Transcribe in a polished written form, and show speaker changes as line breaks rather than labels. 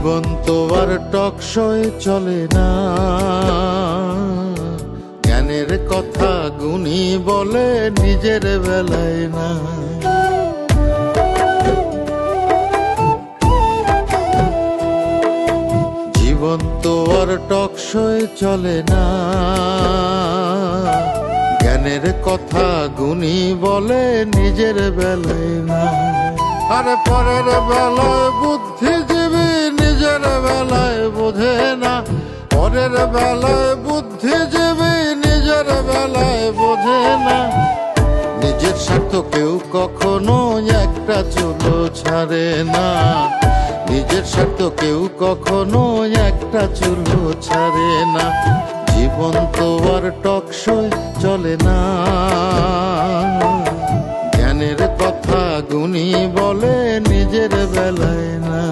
জীবন তো আর টকশয় চলে না, জ্ঞানের কথা গুণী বলে নিজের বেলায় না। জীবন তো আর টকশয় চলে না, জ্ঞানের কথা গুণী বলে নিজের বেলায় না। আরে পরের বেলায় বুদ্ধিজীবী নিজের বেলায় বোঝে না, পরের বেলায় বুদ্ধিজীবী নিজের বেলায় বোঝে না। নিজের স্বার্থ কেউ কখনো একটা চুলো ছাড়ে না, নিজের স্বার্থ কেউ কখনো একটা চুলো ছাড়ে না। জীবন তো আর টকশয় চলে না, জ্ঞানের কথা গুণী বলে নিজের বেলায় না।